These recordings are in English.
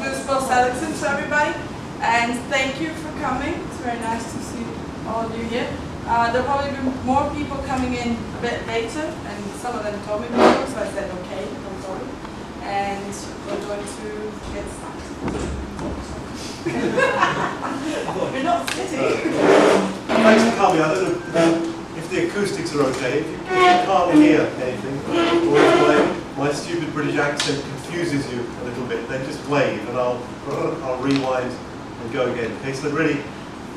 do spell Seligson to everybody. And thank you for coming. It's very nice to see all of you here. There'll probably be more people coming in a bit later, and some of them told me before, so I said okay, don't worry. And we're going to get started. You're not sitting. Thanks for coming. I don't know if the acoustics are okay. If you can't hear anything, or if my stupid British accent confuses you a little bit, then just wave and I'll rewind and go again. Okay, so really,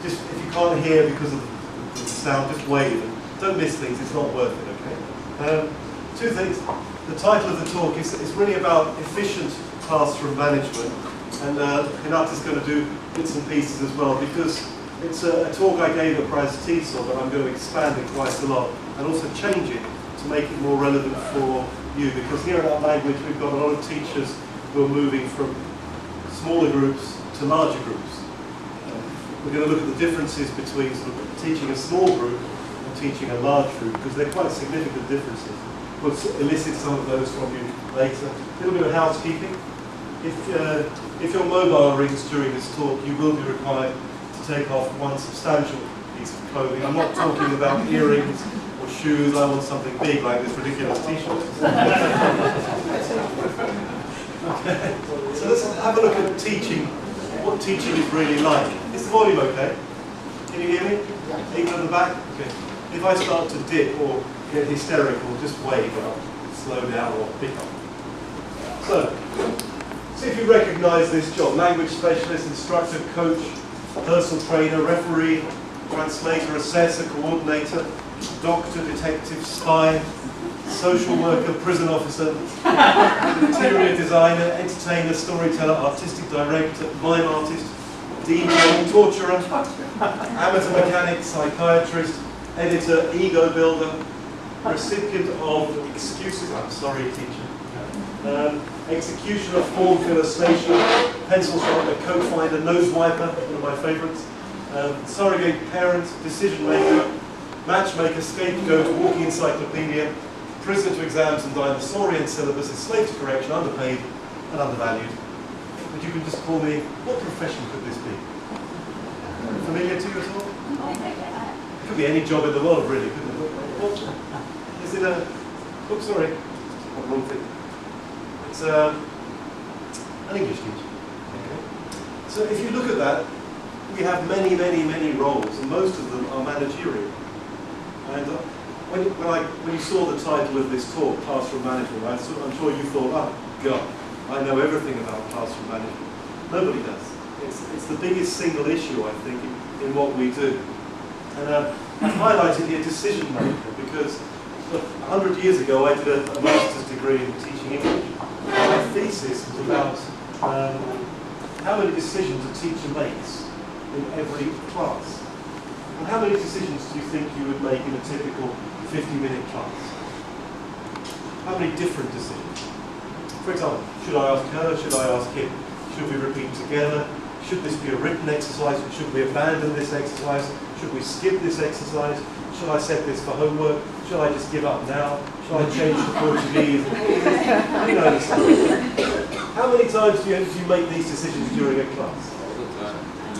just if you can't hear because of the sound, just wave and don't miss things. It's not worth it. Okay. Two things. The title of the talk is really about efficient classroom management, and Hinata's going to do bits and pieces as well, because it's a talk I gave at Brasil, but I'm going to expand it quite a lot and also change it to make it more relevant for you, because here in our language we've got a lot of teachers who are moving from smaller groups to larger groups. We're going to look at the differences between sort of teaching a small group and teaching a large group, because they're quite significant differences. We'll elicit some of those from you later. A little bit of housekeeping. If your mobile rings during this talk, you will be required to take off one substantial piece of clothing. I'm not talking about earrings or shoes. I want something big like this ridiculous t-shirt. Okay. So let's have a look at teaching, what teaching is really like. Is the volume okay? Can you hear me? Even at the back? Okay. If I start to dip or get hysterical, just wave and I'll slow down or pick up. So, see if you recognise this job. Language specialist, instructor, coach, personal trainer, referee, translator, assessor, coordinator, doctor, detective, spy, social worker, prison officer, interior designer, entertainer, storyteller, artistic director, mime artist, DJ, torturer, amateur mechanic, psychiatrist, editor, ego builder, recipient of excuses, I'm sorry teacher, executioner, form filler, stationer, pencil sharpener, coat finder, nose wiper, one of my favourites, surrogate parent, decision maker, matchmaker, scapegoat, walking encyclopedia, prisoner to exams and dinosaurian syllabus, is slave to correction, underpaid and undervalued. But you can just call me, what profession could this be? Familiar to you at all? It could be any job in the world, really, couldn't it? Is it a, oh sorry, wrong thing. It's an English teacher. Okay. So if you look at that, we have many, many, many roles, and most of them are managerial. And when you saw the title of this talk, Classroom Management, I'm sure you thought, oh God, I know everything about classroom management. Nobody does. It's the biggest single issue, I think, in what we do. And I highlighted here decision maker because 100 years ago I did a master's degree in teaching English. My thesis was about how many decisions a teacher makes in every class. And how many decisions do you think you would make in a typical 50-minute class? How many different decisions? For example, should I ask her, should I ask him? Should we repeat together? Should this be a written exercise? Should we abandon this exercise? Should we skip this exercise? Should I set this for homework? Should I just give up now? Should I change to Portuguese? You know, how many times do you make these decisions during a class?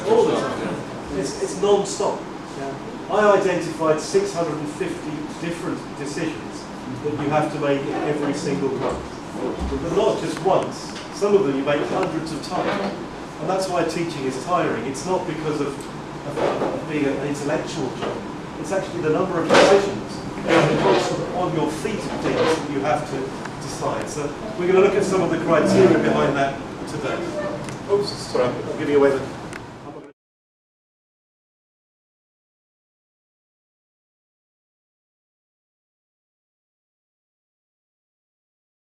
All the time. It's non-stop. I identified 650 different decisions that you have to make in every single class. But not just once. Some of them you make hundreds of times. And that's why teaching is tiring. It's not because of being an intellectual job. It's actually the number of decisions on your feet of things that you have to decide. So we're going to look at some of the criteria behind that today. Oops, sorry, I'm giving away the